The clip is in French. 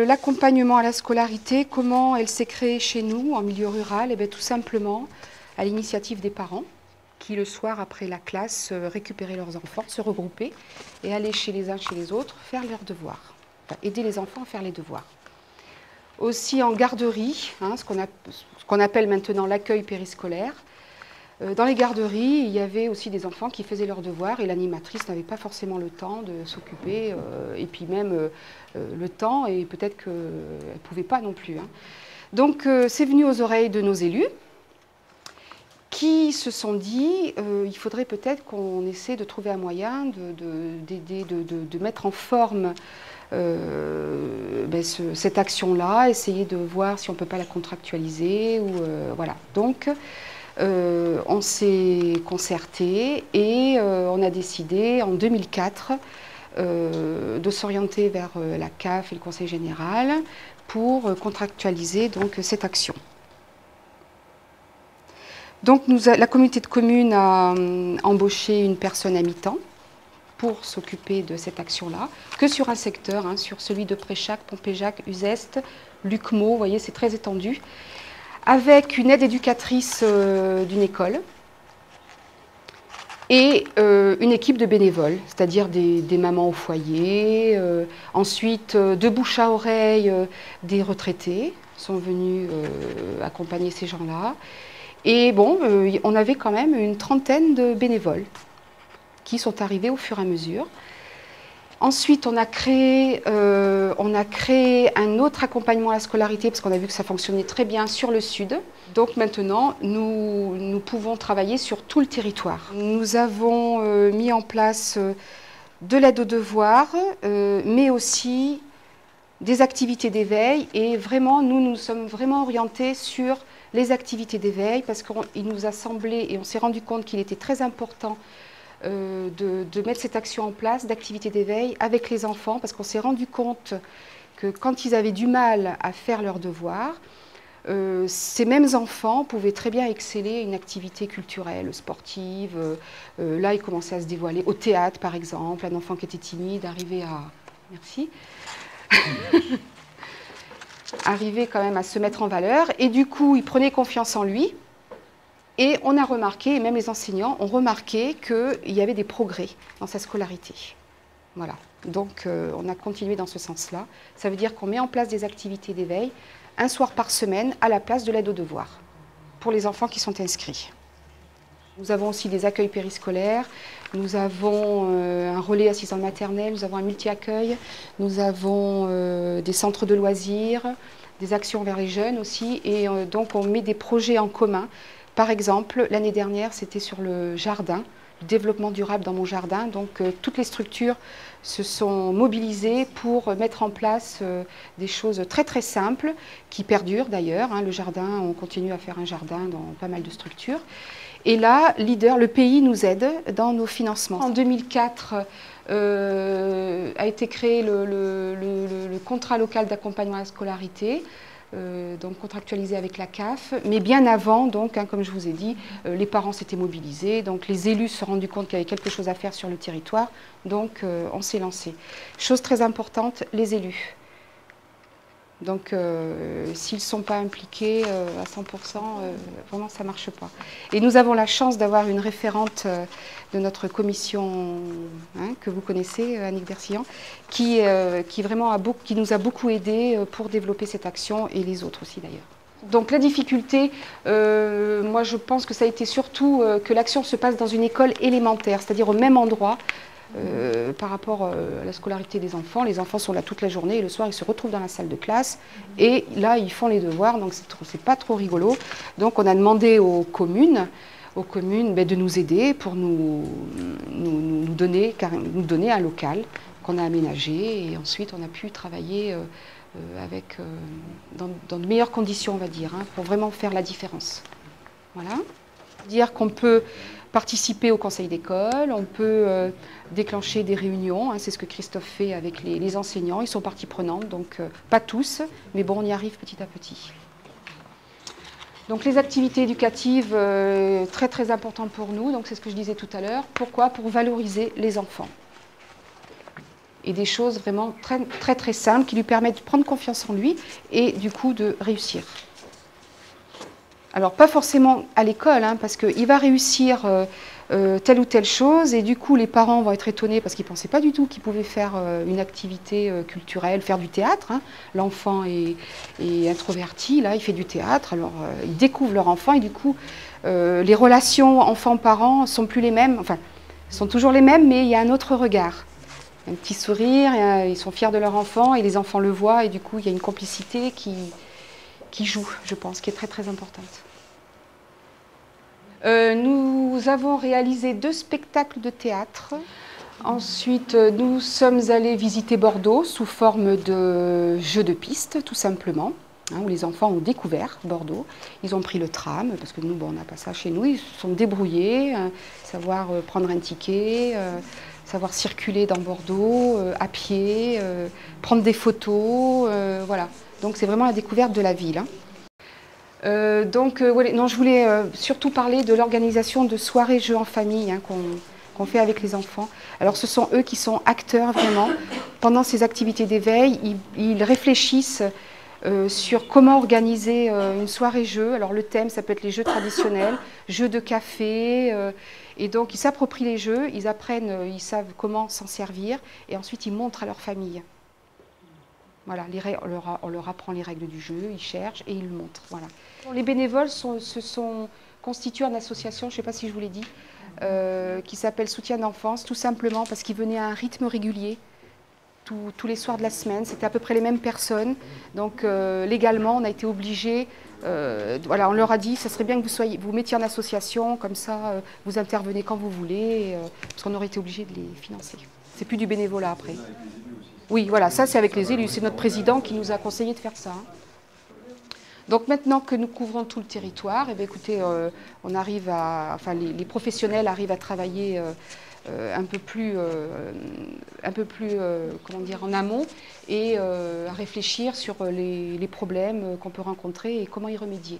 L'accompagnement à la scolarité, comment elle s'est créée chez nous en milieu rural? Tout simplement à l'initiative des parents qui le soir après la classe récupéraient leurs enfants, se regroupaient et allaient chez les uns chez les autres faire leurs devoirs, aider les enfants à faire les devoirs. Aussi en garderie, ce qu'on appelle maintenant l'accueil périscolaire. Dans les garderies, il y avait aussi des enfants qui faisaient leurs devoirs et l'animatrice n'avait pas forcément le temps de s'occuper, et puis même le temps, et peut-être qu'elle ne pouvait pas non plus. Donc c'est venu aux oreilles de nos élus qui se sont dit il faudrait peut-être qu'on essaie de trouver un moyen de mettre en forme cette action-là, essayer de voir si on ne peut pas la contractualiser. Voilà. Donc, on s'est concerté et on a décidé en 2004 de s'orienter vers la CAF et le Conseil général pour contractualiser donc, cette action. Donc la communauté de communes a embauché une personne à mi-temps pour s'occuper de cette action-là, que sur un secteur, sur celui de Préchac, Pompéjac, Uzeste, Lucmaux, vous voyez, c'est très étendu, avec une aide éducatrice d'une école et une équipe de bénévoles, c'est-à-dire des mamans au foyer, ensuite de bouche à oreille, des retraités sont venus accompagner ces gens-là. Et bon, on avait quand même une trentaine de bénévoles qui sont arrivés au fur et à mesure. Ensuite, on a créé un autre accompagnement à la scolarité parce qu'on a vu que ça fonctionnait très bien sur le sud. Donc maintenant, nous pouvons travailler sur tout le territoire. Nous avons mis en place de l'aide aux devoirs, mais aussi des activités d'éveil. Et vraiment, nous sommes vraiment orientés sur les activités d'éveil parce qu'il nous a semblé et on s'est rendu compte qu'il était très important de mettre cette action en place d'activité d'éveil avec les enfants parce qu'on s'est rendu compte que quand ils avaient du mal à faire leurs devoirs, ces mêmes enfants pouvaient très bien exceller une activité culturelle, sportive. Là, ils commençaient à se dévoiler au théâtre, par exemple. Un enfant qui était timide arrivait à... Merci. Arrivait quand même à se mettre en valeur. Et du coup, il prenait confiance en lui. Et on a remarqué, et même les enseignants ont remarqué qu'il y avait des progrès dans sa scolarité. Voilà. Donc, on a continué dans ce sens-là. Ça veut dire qu'on met en place des activités d'éveil un soir par semaine à la place de l'aide aux devoirs pour les enfants qui sont inscrits. Nous avons aussi des accueils périscolaires, nous avons un relais assistant maternelle, nous avons un multi-accueil, nous avons des centres de loisirs, des actions vers les jeunes aussi, et donc on met des projets en commun. Par exemple, l'année dernière, c'était sur le jardin, le développement durable dans mon jardin. Donc, toutes les structures se sont mobilisées pour mettre en place des choses très très simples, qui perdurent d'ailleurs. Le jardin, on continue à faire un jardin dans pas mal de structures. Et là, le pays nous aide dans nos financements. En 2004, a été créé le contrat local d'accompagnement à la scolarité. Donc contractualisé avec la CAF, mais bien avant, donc, comme je vous ai dit, les parents s'étaient mobilisés, donc les élus se sont rendus compte qu'il y avait quelque chose à faire sur le territoire, donc on s'est lancé. Chose très importante, les élus. Donc s'ils ne sont pas impliqués à 100%, vraiment ça ne marche pas. Et nous avons la chance d'avoir une référente de notre commission que vous connaissez, Annick Bersillan, qui nous a beaucoup aidés pour développer cette action et les autres aussi d'ailleurs. Donc la difficulté, moi je pense que ça a été surtout que l'action se passe dans une école élémentaire, c'est-à-dire au même endroit. Par rapport à la scolarité des enfants. Les enfants sont là toute la journée et le soir ils se retrouvent dans la salle de classe et là ils font les devoirs, donc c'est pas trop rigolo. Donc on a demandé aux communes de nous aider pour nous donner un local qu'on a aménagé et ensuite on a pu travailler dans de meilleures conditions, on va dire, pour vraiment faire la différence. Voilà. Dire qu'on peut participer au conseil d'école, on peut déclencher des réunions, c'est ce que Christophe fait avec les enseignants, ils sont partie prenante, donc pas tous, mais bon, on y arrive petit à petit. Donc les activités éducatives, très très importantes pour nous, donc c'est ce que je disais tout à l'heure. Pourquoi? Pour valoriser les enfants. et des choses vraiment très, très, très simples qui lui permettent de prendre confiance en lui et du coup de réussir. Alors pas forcément à l'école, hein, parce qu'il va réussir telle ou telle chose et du coup les parents vont être étonnés parce qu'ils ne pensaient pas du tout qu'ils pouvaient faire une activité culturelle, faire du théâtre. Hein. L'enfant est introverti, là il fait du théâtre, alors ils découvrent leur enfant et du coup les relations enfant-parent sont plus les mêmes, enfin sont toujours les mêmes mais il y a un autre regard. Un petit sourire, ils sont fiers de leur enfant et les enfants le voient et du coup il y a une complicité qui joue, je pense, qui est très très importante. Nous avons réalisé 2 spectacles de théâtre. Ensuite, nous sommes allés visiter Bordeaux sous forme de jeu de piste, tout simplement, hein, où les enfants ont découvert Bordeaux. Ils ont pris le tram, parce que nous, bon, on n'a pas ça chez nous. Ils se sont débrouillés, savoir prendre un ticket, savoir circuler dans Bordeaux, à pied, prendre des photos, voilà. Donc c'est vraiment la découverte de la ville. Hein. Non, je voulais surtout parler de l'organisation de soirées jeux en famille hein, qu'on fait avec les enfants. Alors ce sont eux qui sont acteurs vraiment. Pendant ces activités d'éveil, ils réfléchissent sur comment organiser une soirée jeu. Alors le thème, ça peut être les jeux traditionnels, jeux de café. Et donc ils s'approprient les jeux, ils apprennent, ils savent comment s'en servir. Et ensuite ils montrent à leur famille. Voilà, on leur apprend les règles du jeu, ils cherchent et ils le montrent. Voilà. Les bénévoles se sont constitués en association, je ne sais pas si je vous l'ai dit, qui s'appelle Soutien d'enfance, tout simplement parce qu'ils venaient à un rythme régulier, tous les soirs de la semaine. C'était à peu près les mêmes personnes. Donc légalement, on a été obligés, voilà, on leur a dit, ça serait bien que vous mettiez en association, comme ça vous intervenez quand vous voulez, parce qu'on aurait été obligé de les financer. C'est plus du bénévolat après. Oui, voilà, ça c'est avec les élus. C'est notre président qui nous a conseillé de faire ça. Hein. Donc maintenant que nous couvrons tout le territoire, eh bien, écoutez, on arrive enfin, les professionnels arrivent à travailler un peu plus comment dire, en amont et à réfléchir sur les problèmes qu'on peut rencontrer et comment y remédier.